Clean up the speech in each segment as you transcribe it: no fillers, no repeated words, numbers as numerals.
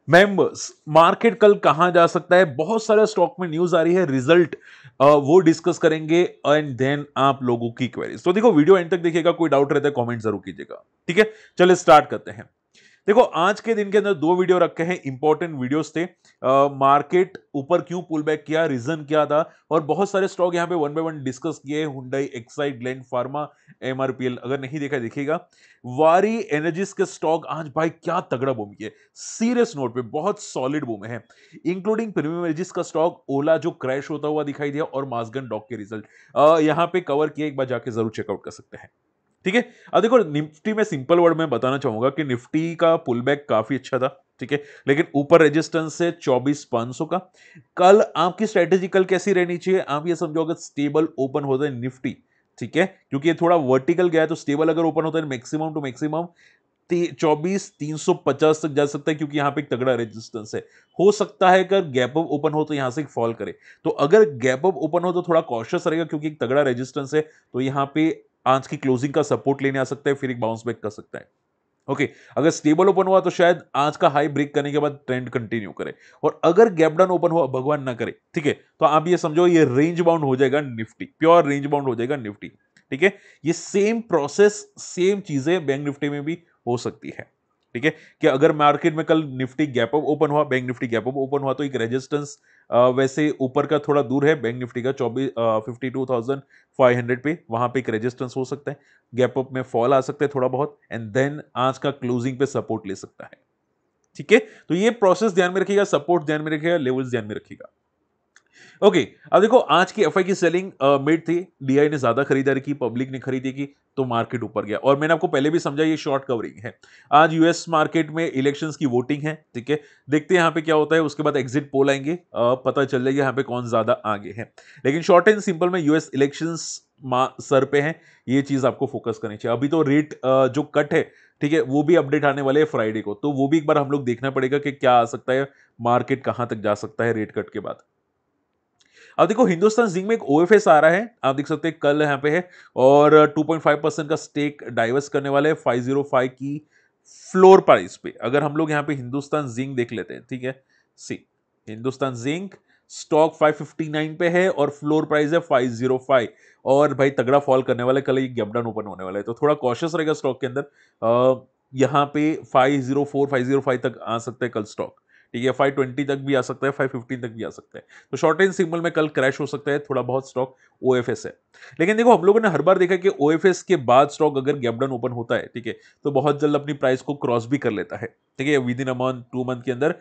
Members, market कल कहां जा सकता है? बहुत सारे स्टॉक में न्यूज आ रही है, रिजल्ट वो डिस्कस करेंगे एंड देन आप लोगों की क्वेरीज। तो देखो वीडियो एंड तक देखिएगा, कोई डाउट रहता है कमेंट जरूर कीजिएगा। ठीक है, चलिए स्टार्ट करते हैं। देखो आज के दिन के अंदर दो वीडियो रखे हैं, इंपॉर्टेंट वीडियोस थे। मार्केट ऊपर क्यों पुल बैक किया, रीजन क्या था, और बहुत सारे स्टॉक यहाँ पे वन बाय वन डिस्कस किए। Hyundai, Exide, gland pharma, MRPL. अगर नहीं देखा देखिएगा। वारी एनर्जीज के स्टॉक आज भाई क्या तगड़ा बूम किए, सीरियस नोट पे बहुत सॉलिड बूम है। इंक्लूडिंग प्रीमियम एनर्जीज का स्टॉक ओला जो क्रैश होता हुआ दिखाई दिया, और मासगन डॉक के रिजल्ट यहाँ पे कवर किए, एक बार जाके जरूर चेकआउट कर सकते हैं। ठीक है। अब देखो निफ्टी में सिंपल वर्ड में बताना चाहूंगा कि निफ्टी का पुल बैक काफी अच्छा था। ठीक है, लेकिन ऊपर रेजिस्टेंस है 24,500 का। कल आपकी स्ट्रेटेजी कल कैसी रहनी चाहिए, आप ये समझो अगर स्टेबल ओपन होता है निफ्टी, ठीक है, क्योंकि ये थोड़ा वर्टिकल गया है, तो स्टेबल अगर ओपन होता है मैक्सिमम टू मैक्सिमम 24,350 तक जा सकता है, क्योंकि यहां पे एक तगड़ा रेजिस्टेंस है। हो सकता है अगर गैप अप ओपन हो तो यहां से फॉल करे, तो अगर गैप अप ओपन हो तो थोड़ा कॉशियस रहेगा, क्योंकि एक तगड़ा रेजिस्टेंस है। तो यहां पे आज की क्लोजिंग का सपोर्ट लेने आ सकता है, फिर एक बाउंस बैक कर सकता है। ओके, अगर स्टेबल ओपन हुआ तो शायद आज का हाई ब्रेक करने के बाद ट्रेंड कंटिन्यू करे, और अगर गैप डाउन ओपन हुआ, भगवान ना करे, ठीक है, तो आप ये समझो ये रेंज बाउंड हो जाएगा निफ्टी, प्योर रेंज बाउंड हो जाएगा निफ्टी। ठीक है, ये सेम प्रोसेस सेम चीजें बैंक निफ्टी में भी हो सकती है। ठीक है, कि अगर मार्केट में कल निफ्टी गैप अप ओपन हुआ, bank Nifty gap up open हुआ, तो एक रेजिस्टेंस वैसे ऊपर का थोड़ा दूर है बैंक निफ्टी का 52,500 पे, वहां पे एक रेजिस्टेंस हो सकता है। गैप अप में फॉल आ सकता है थोड़ा बहुत, एंड देन आज का क्लोजिंग पे सपोर्ट ले सकता है। ठीक है, तो ये प्रोसेस ध्यान में रखिएगा, सपोर्ट ध्यान में रखिएगा, लेवल्स ध्यान में रखिएगा। ओके, अब देखो आज की एफआई की सेलिंग मिड थी, डीआई ने ज्यादा खरीदारी की, पब्लिक ने खरीदी की, तो मार्केट ऊपर गया। और मैंने आपको पहले भी समझा ये शॉर्ट कवरिंग है। आज यूएस मार्केट में इलेक्शंस की वोटिंग है। ठीक है, देखते हैं यहाँ पे क्या होता है, उसके बाद एग्जिट पोल आएंगे, पता चल जाएगा यहाँ पे कौन ज्यादा आगे है। लेकिन शॉर्ट एंड सिंपल में यूएस इलेक्शंस सर पे है, ये चीज आपको फोकस करनी चाहिए। अभी तो रेट जो कट है, ठीक है, वो भी अपडेट आने वाले हैं फ्राइडे को, तो वो भी एक बार हम लोग देखना पड़ेगा कि क्या आ सकता है, मार्केट कहां तक जा सकता है रेट कट के बाद। अब देखो हिंदुस्तान जिंक में एक ओएफएस आ रहा है, आप देख सकते हैं कल यहाँ पे है, और 2.5% का स्टेक डाइवर्स करने वाले हैं 505 की फ्लोर प्राइस पे। अगर हम लोग यहाँ पे हिंदुस्तान जिंक देख लेते हैं, ठीक है, सी हिंदुस्तान जिंक स्टॉक 559 पे है और फ्लोर प्राइस है 505, और भाई तगड़ा फॉल करने वाला है, कल ये गैप डाउन ओपन होने वाला है, तो थोड़ा कॉशियस रहेगा स्टॉक के अंदर। यहाँ पे 504 505 तक आ सकता है कल स्टॉक। ठीक है, 520 तक भी आ सकता है, 515 तक भी आ सकता है। तो शॉर्ट रेंज सिग्नल में कल क्रैश हो सकता है थोड़ा बहुत स्टॉक, ओएफएस है। लेकिन देखो हम लोगों ने हर बार देखा कि ओएफएस के बाद स्टॉक अगर गैप डाउन ओपन होता है, ठीक है, तो बहुत जल्द अपनी प्राइस को क्रॉस भी कर लेता है। ठीक है, with in a month 2 month के अंदर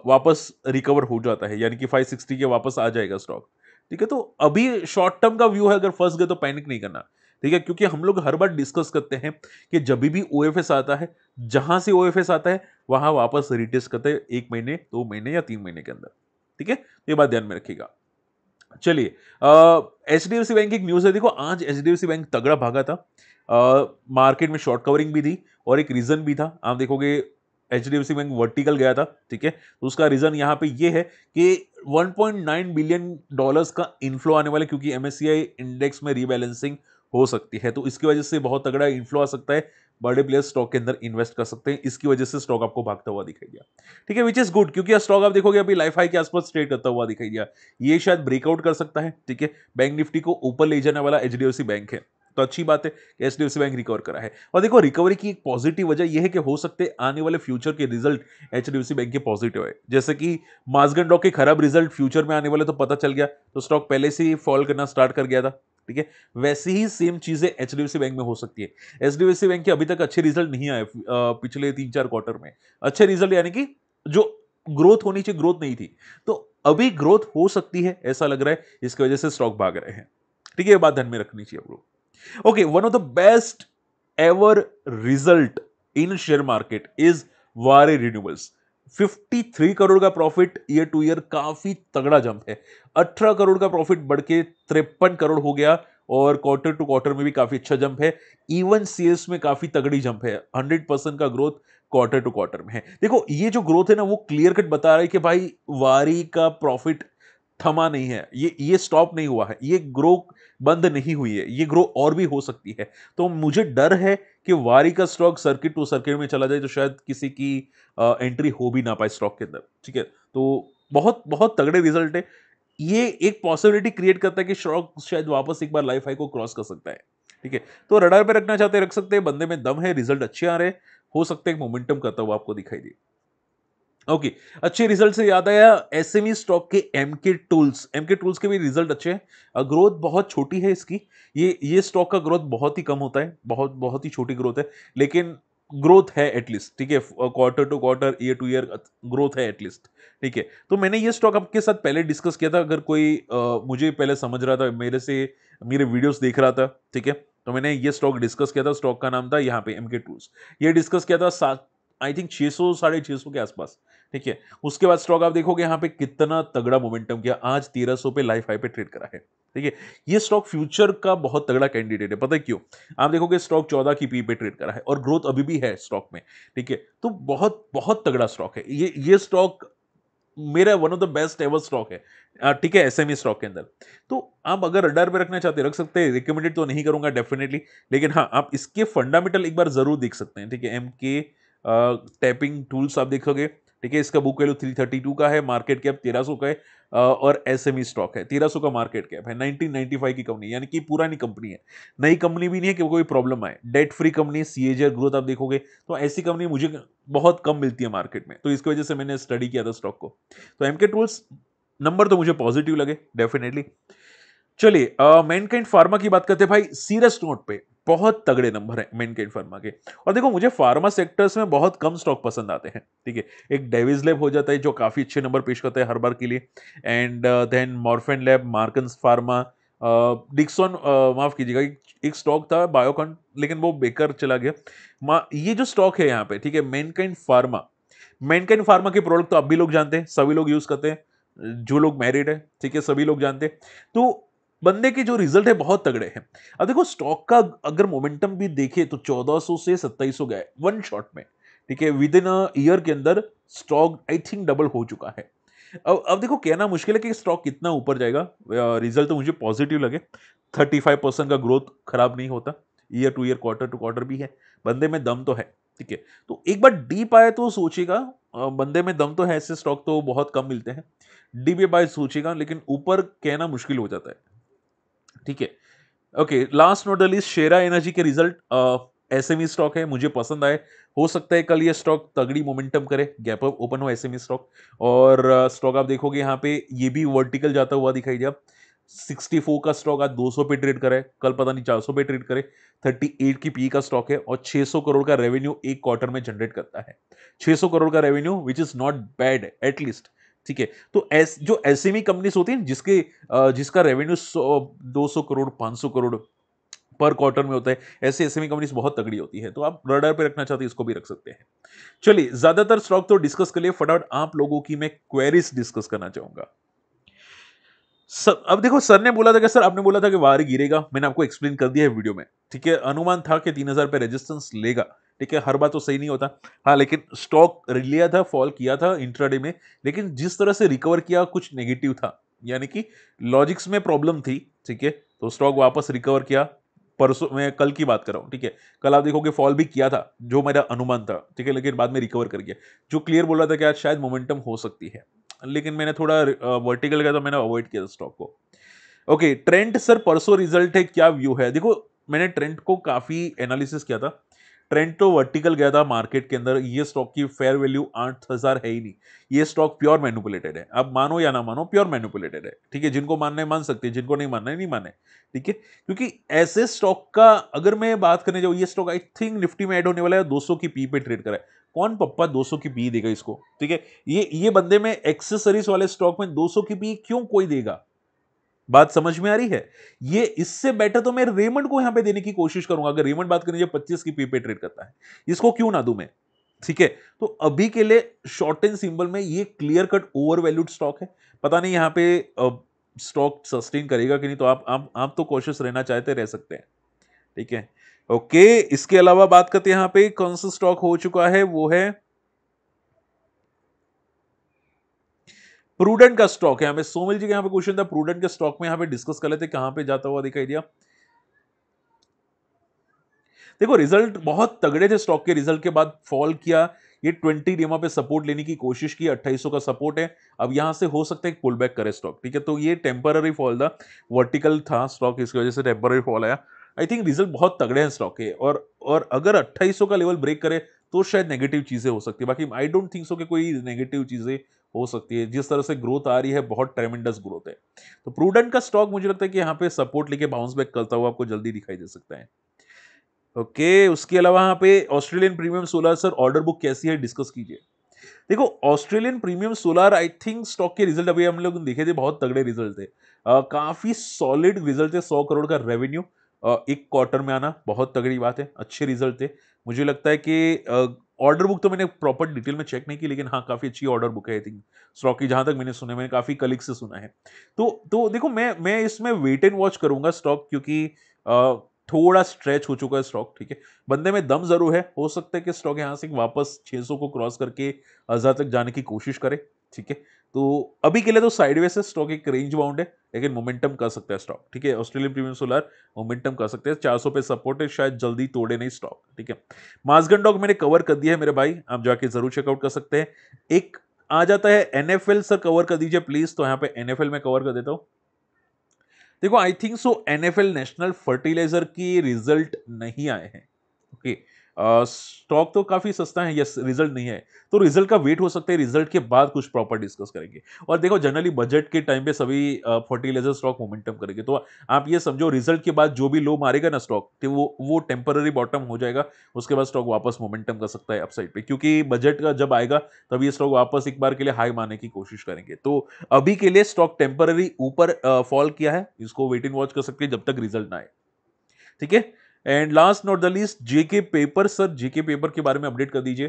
वापस रिकवर हो जाता है, यानी कि 560 के वापस आ जाएगा स्टॉक। ठीक है, तो अभी शॉर्ट टर्म का व्यू है, अगर फंस गए तो पैनिक नहीं करना। ठीक है, क्योंकि हम लोग हर बार डिस्कस करते हैं कि जब भी ओएफएस आता है, जहां से ओएफएस आता है वहां वापस रिटेस्ट करते हैं 1 महीने, 2 महीने या 3 महीने के अंदर। ठीक है, ये बात ध्यान में रखिएगा। चलिए, एचडीएफसी बैंक की एक न्यूज है। देखो आज एचडीएफसी बैंक तगड़ा भागा था, मार्केट में शॉर्ट कवरिंग भी थी, और एक रीजन भी था। आप देखोगे एचडीएफसी बैंक वर्टिकल गया था, ठीक है, तो उसका रीजन यहाँ पे ये है कि 1.9 बिलियन डॉलर्स का इन्फ्लो आने वाला है, क्योंकि एमएससीआई इंडेक्स में रीबैलेंसिंग हो सकती है, तो इसकी वजह से बहुत तगड़ा इन्फ्लो आ सकता है। बड़े प्लेयर स्टॉक के अंदर इन्वेस्ट कर सकते हैं, इसकी वजह से स्टॉक आपको भागता हुआ दिखाई दिया। ठीक है, विच इज गुड, क्योंकि स्टॉक आप देखोगे अभी लाइफ हाई के आसपास ट्रेड करता हुआ दिखाई दिया, ये शायद ब्रेकआउट कर सकता है। ठीक है, बैंक निफ्टी को ऊपर ले जाने वाला एचडीएफसी बैंक है, तो अच्छी बात है कि एचडीएफसी बैंक रिकवर करा है। और देखो रिकवरी की एक पॉजिटिव वजह यह है कि हो सकते हैं आने वाले फ्यूचर के रिजल्ट एचडीएफसी बैंक के पॉजिटिव है, जैसे कि मार्जिन डॉक के खराब रिजल्ट फ्यूचर में आने वाले तो पता चल गया, तो स्टॉक पहले से ही फॉल करना स्टार्ट कर गया था। ठीक है, वैसे ही सेम चीजें एचडीएफसी बैंक में हो सकती है। एचडीएफसी बैंक के अभी तक अच्छे रिजल्ट नहीं आए, पिछले 3-4 क्वार्टर में अच्छे रिजल्ट, यानी कि जो ग्रोथ होनी चाहिए ग्रोथ नहीं थी, तो अभी ग्रोथ हो सकती है ऐसा लग रहा है, इसकी वजह से स्टॉक भाग रहे हैं। ठीक है, ये बात ध्यान में रखनी चाहिए आप लोग। Okay, one of the best ever result in share market is वारे रिन्यूएबल्स। 53 करोड़ का प्रॉफिट ईयर टू ईयर, काफी तगड़ा जंप है। 18 करोड़ का प्रॉफिट बढ़ के 53 करोड़ हो गया, और क्वार्टर टू क्वार्टर में भी काफी अच्छा जंप है। इवन सेल्स में काफी तगड़ी जंप है, 100% का ग्रोथ क्वार्टर टू क्वार्टर में है। देखो ये जो ग्रोथ है ना, वो क्लियर कट बता रहा है कि भाई वारी का प्रॉफिट थमा नहीं है, ये स्टॉप नहीं हुआ है, ये ग्रो बंद नहीं हुई है, ये ग्रो और भी हो सकती है। तो मुझे डर है कि वारी का स्टॉक सर्किट टू सर्किट में चला जाए तो शायद किसी की एंट्री हो भी ना पाए स्टॉक के अंदर। ठीक है, तो बहुत बहुत तगड़े रिजल्ट है। ये एक पॉसिबिलिटी क्रिएट करता है कि स्टॉक शायद वापस एक बार लाइफ हाई को क्रॉस कर सकता है। ठीक है, तो रडार पे रखना चाहते हैं रख सकते हैं, बंदे में दम है, रिजल्ट अच्छे आ रहे हैं, हो सकता है मोमेंटम करता हुआ आपको दिखाई दे। ओके, अच्छे रिजल्ट से याद आया, एसएमई स्टॉक के एमके टूल्स के भी रिजल्ट अच्छे हैं। ग्रोथ बहुत छोटी है इसकी, ये स्टॉक का ग्रोथ बहुत ही कम होता है, बहुत बहुत ही छोटी ग्रोथ है, लेकिन ग्रोथ है एटलीस्ट। ठीक है, quarter to quarter, year to year growth है एटलीस्ट। ठीक है, तो मैंने ये स्टॉक आपके साथ पहले डिस्कस किया था, अगर कोई मुझे पहले समझ रहा था, मेरे वीडियोस देख रहा था। ठीक है, तो मैंने ये स्टॉक डिस्कस किया था, स्टॉक का नाम था यहाँ पे एमके टूल्स। ये डिस्कस किया था सात, आई थिंक 600 650 के आसपास। ठीक है, उसके बाद स्टॉक आप देखोगे यहाँ पे कितना तगड़ा मोमेंटम किया, आज 1300 पे लाइफ हाई पे ट्रेड करा है। ठीक है, ये स्टॉक फ्यूचर का बहुत तगड़ा कैंडिडेट है, पता है क्यों? आप देखोगे स्टॉक 14 की पी पे ट्रेड करा है और ग्रोथ अभी भी है स्टॉक में। ठीक है, तो बहुत बहुत तगड़ा स्टॉक है ये स्टॉक, मेरा one of the best ever stock है। ठीक है, एसएमई स्टॉक के अंदर। तो आप अगर रडार पे रखना चाहते हैं रख सकते हैं, रिकमेंडेड तो नहीं करूंगा डेफिनेटली, लेकिन हाँ, आप इसके फंडामेंटल एक बार जरूर देख सकते हैं। ठीक है, एमके टैपिंग टूल्स आप देखोगे। ठीक है, इसका बुक वैल्यू 332 का है, मार्केट कैप 1300 का है, और एसएमई स्टॉक है, 1300 का मार्केट कैप है, 1995 की कंपनी, यानी कि पुरानी कंपनी है, नई कंपनी भी नहीं है कि कोई प्रॉब्लम आए, debt free company, CAGR growth आप देखोगे तो ऐसी कंपनी मुझे बहुत कम मिलती है मार्केट में, तो इसकी वजह से मैंने स्टडी किया था स्टॉक को। तो एमके टूल्स नंबर तो मुझे पॉजिटिव लगे डेफिनेटली। चलिए, मैनकाइंड फार्मा की बात करते हैं भाई, सीरियस नोट पे बहुत तगड़े नंबर है मैनकाइंड फार्मा के। और देखो, मुझे फार्मा सेक्टर्स में बहुत कम स्टॉक पसंद आते हैं। ठीक है, एक डेविस लैब हो जाता है जो काफी अच्छे नंबर पेश करता है हर बार के लिए, and then Morepen lab, Marksans pharma, Dixon, माफ कीजिएगा, एक स्टॉक था बायोकॉन, लेकिन वो बेकार चला गया। ये जो स्टॉक है यहाँ पे, ठीक है, मैनकाइंड फार्मा के प्रोडक्ट तो अब भी लोग जानते हैं, सभी लोग यूज करते हैं, जो लोग मैरिड है, ठीक है, सभी लोग जानते हैं। तो बंदे के जो रिजल्ट है बहुत तगड़े हैं। अब देखो, स्टॉक का अगर मोमेंटम भी देखे तो 1400 से 2700 गया है वन शॉट में। ठीक है, विद इन अ ईयर के अंदर स्टॉक आई थिंक डबल हो चुका है। अब देखो, कहना मुश्किल है कि स्टॉक कितना ऊपर जाएगा, रिजल्ट तो मुझे पॉजिटिव लगे। 35% का ग्रोथ खराब नहीं होता, year to year, quarter to quarter भी है, बंदे में दम तो है। ठीक है, तो एक बार डीप आए तो सोचेगा, बंदे में दम तो है, ऐसे स्टॉक तो बहुत कम मिलते हैं। डीप बाय सोचेगा, लेकिन ऊपर कहना मुश्किल हो जाता है। ठीक है, okay, last not the least, Shera energy के रिजल्ट, एसएमई स्टॉक है, मुझे पसंद आए। हो सकता है कल ये स्टॉक तगड़ी मोमेंटम करे, गैप अप ओपन हो एसएमई स्टॉक, और स्टॉक आप देखोगे यहाँ पे ये भी वर्टिकल जाता हुआ दिखाई दिया। 64 का स्टॉक आज 200 पे ट्रेड करे, कल पता नहीं 400 पे ट्रेड करे। 38 की पी का स्टॉक है और 600 करोड़ का रेवेन्यू एक क्वार्टर में जनरेट करता है। 600 करोड़ का revenue which is not bad at least. ठीक है, तो जो एसएमई कंपनीज होती हैं जिसका रेवेन्यू 200 करोड़, 500 करोड़ पर क्वार्टर में होता है, ऐसे एसएमई कंपनीज बहुत तगड़ी होती है, तो आप रडार पे रखना चाहते हैं इसको भी रख सकते हैं। चलिए, ज्यादातर स्टॉक तो डिस्कस कर लिए, फटाफट आप लोगों की मैं क्वेरीज डिस्कस करना चाहूंगा। सर, अब देखो, सर ने बोला था कि सर आपने बोला था कि वार गिरेगा, मैंने आपको एक्सप्लेन कर दिया है वीडियो में। ठीक है, अनुमान था कि 3000 पे रेजिस्टेंस लेगा। ठीक है, हर बार तो सही नहीं होता। हाँ, लेकिन स्टॉक लिया था, फॉल किया था इंट्राडे में, लेकिन जिस तरह से रिकवर किया कुछ नेगेटिव था, यानी कि लॉजिक्स में प्रॉब्लम थी। ठीक है, तो स्टॉक वापस रिकवर किया। परसों, मैं कल की बात कर रहा हूँ। ठीक है, कल आप देखोगे फॉल भी किया था, जो मेरा अनुमान था। ठीक है, लेकिन बाद में रिकवर कर गया, जो क्लियर बोला था कि आज शायद मोमेंटम हो सकती है, लेकिन मैंने थोड़ा वर्टिकल गया तो मैंने अवॉइड किया स्टॉक को। ओके, ट्रेंड सर परसों रिजल्ट है, क्या व्यू है? देखो, मैंने ट्रेंड को काफी एनालिसिस किया था। ट्रेंड तो वर्टिकल गया था मार्केट के अंदर, ये स्टॉक की फेयर वैल्यू 8000 है ही नहीं। ये स्टॉक प्योर मैनिपुलेटेड है, आप मानो या ना मानो, प्योर मैनिपुलेटेड है। ठीक है, जिनको मानना है मान सकते हैं, जिनको नहीं मानना है नहीं माने। ठीक है, क्योंकि ऐसे स्टॉक का अगर मैं बात करने जाऊँ, ये स्टॉक आई थिंक निफ्टी में ऐड होने वाला है, 200 की पी पे ट्रेड करा है। कौन पप्पा 200 की पी देगा इसको? ठीक है, ये बंदे में एक्सेसरीज वाले स्टॉक में 200 की पी क्यों कोई देगा? बात समझ में आ रही है? ये इससे बेटर तो मैं रेमंड को यहां पे देने की कोशिश करूंगा, अगर रेमंड बात करें जो 25 की पी पे ट्रेड करता है, इसको क्यों ना दूं मैं? ठीक है, तो अभी के लिए शॉर्ट एंड सिंबल में ये clear cut over valued stock है। पता नहीं यहां पे स्टॉक सस्टेन करेगा कि नहीं, तो आप तो कोशिश रहना चाहते रह सकते हैं। ठीक है, ओके, इसके अलावा बात करते हैं यहां पे कौन सा स्टॉक हो चुका है, वो है प्रूडेंट का स्टॉक है, यहाँ पे सोमिल जी का यहाँ पे क्वेश्चन था, प्रूडेंट के स्टॉक में यहाँ पे डिस्कस कर लेते कहां पे जाता हुआ दिखाई दिया। देखो रिजल्ट बहुत तगड़े थे, स्टॉक के रिजल्ट के बाद फॉल किया, ये 20 डीमा पे सपोर्ट लेने की कोशिश की, 2800 का सपोर्ट है, अब यहां से हो सकता है पुल बैक करे स्टॉक, ठीक है। तो ये टेम्पररी फॉल था, वर्टिकल था स्टॉक, इसकी वजह से टेम्पररी फॉल आया। आई थिंक रिजल्ट बहुत तगड़े हैं स्टॉक के, और अगर 2800 का लेवल ब्रेक करे तो शायद नेगेटिव चीजें हो सकती है, बाकी आई डोंट थिंक सो कि कोई नेगेटिव चीजें हो सकती है। जिस तरह से ग्रोथ आ रही है बहुत ट्रेमेंडस ग्रोथ है, तो प्रूडेंट का स्टॉक मुझे लगता है कि यहाँ पे सपोर्ट लेके बाउंस बैक करता हुआ आपको जल्दी दिखाई दे सकता है। ओके, उसके अलावा यहाँ पे Australian premium solar sir order book कैसी है डिस्कस कीजिए। देखो Australian premium solar I think stock के रिजल्ट अभी हम लोग देखे थे, बहुत तगड़े रिजल्ट थे, काफी सॉलिड रिजल्ट थे, 100 करोड़ का रेवेन्यू एक क्वार्टर में आना बहुत तगड़ी बात है, अच्छे रिजल्ट थे। मुझे लगता है कि ऑर्डर बुक तो मैंने प्रॉपर डिटेल में चेक नहीं की, लेकिन हाँ काफी अच्छी ऑर्डर बुक है आई थिंक स्टॉक की, जहां तक मैंने सुना, मैंने काफी कलीग से सुना है। तो देखो मैं इसमें वेट एंड वॉच करूंगा स्टॉक, क्योंकि थोड़ा स्ट्रेच हो चुका है स्टॉक, ठीक है। बंदे में दम जरूर है, हो सकता है कि स्टॉक यहां से वापस 600 को क्रॉस करके 1000 तक जाने की कोशिश करे, ठीक है। तो अभी के लिए तो साइडवेज है स्टॉक, एक रेंज बाउंड है, लेकिन मोमेंटम कर सकता है स्टॉक, ठीक है। ऑस्ट्रेलियन प्रीमियम सोलर मोमेंटम कर सकते हैं, 400 पे सपोर्ट है, शायद जल्दी तोड़े नहीं स्टॉक, ठीक है। मासगन डॉग मैंने कवर कर दिया है मेरे भाई, आप जाके जरूर चेकआउट कर सकते हैं। एक आ जाता है एनएफएल, सर कवर कर दीजिए प्लीज, तो यहाँ पे एनएफएल में कवर कर देता हूं। देखो I think so NFL national fertiliser की रिजल्ट नहीं आए हैं, ओके। स्टॉक तो काफी सस्ता है, यस रिजल्ट नहीं है, तो रिजल्ट का वेट हो सकता है, रिजल्ट के बाद कुछ प्रॉपर डिस्कस करेंगे। और देखो जनरली बजट के टाइम पे सभी फर्टिलाइजर स्टॉक मोमेंटम करेंगे, तो आप ये समझो रिजल्ट के बाद जो भी लो मारेगा ना स्टॉक, तो वो टेम्पररी बॉटम हो जाएगा, उसके बाद स्टॉक वापस मोमेंटम कर सकता है अपसाइड पे, क्योंकि बजट का जब आएगा तब ये स्टॉक वापस एक बार के लिए हाई मारने की कोशिश करेंगे। तो अभी के लिए स्टॉक टेम्पररी ऊपर फॉल किया है, इसको वेट एंड वॉच कर सकते हैं जब तक रिजल्ट ना आए, ठीक है। And last not the least JK paper, sir JK paper के बारे में अपडेट कर दीजिए।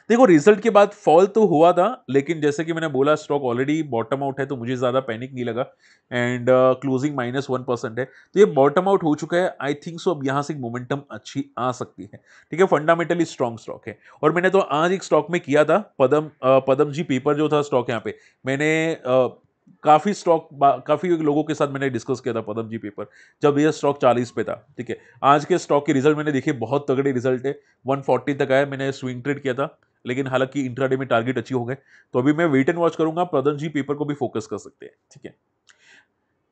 देखो रिजल्ट के बाद फॉल तो हुआ था, लेकिन जैसे कि मैंने बोला स्टॉक ऑलरेडी बॉटम आउट है, तो मुझे ज्यादा पैनिक नहीं लगा, एंड क्लोजिंग -1% है, तो ये बॉटम आउट हो चुका है। आई थिंक सो अब यहां से मोमेंटम अच्छी आ सकती है, ठीक है। फंडामेंटली स्ट्रॉन्ग स्टॉक है, और मैंने तो आज एक स्टॉक में किया था पदम जी पेपर जो था स्टॉक, यहाँ पे मैंने काफी लोगों के साथ मैंने डिस्कस किया था पदम जी पेपर, जब ये स्टॉक 40 पे था, ठीक है। आज के स्टॉक के रिजल्ट मैंने देखे, बहुत तगड़े रिजल्ट है, 140 तक आया, मैंने स्विंग ट्रेड किया था, लेकिन हालांकि इंट्राडे में टारगेट अचीव हो गए, तो अभी मैं वेट एंड वॉच करूंगा, पदम जी पेपर को भी फोकस कर सकते हैं, ठीक है।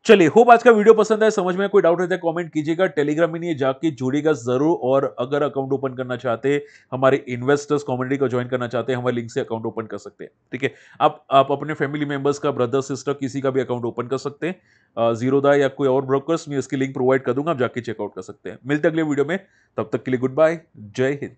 चलिए, होप आज का वीडियो पसंद आया, समझ में कोई डाउट रहता है कमेंट कीजिएगा, टेलीग्राम में नहीं जाके जुड़िएगा जरूर, और अगर अकाउंट ओपन करना चाहते हैं, हमारे इन्वेस्टर्स कम्युनिटी को ज्वाइन करना चाहते हैं, हमारे लिंक से अकाउंट ओपन कर सकते हैं, ठीक है। आप अपने फैमिली मेंबर्स का, ब्रदर सिस्टर किसी का भी अकाउंट ओपन कर सकते हैं, जीरोदा या कोई और ब्रोकर्स, मैं इसकी लिंक प्रोवाइड कर दूंगा, आप जाके चेकआउट कर सकते हैं। मिलते अगले वीडियो में, तब तक के लिए गुड बाय, जय हिंद।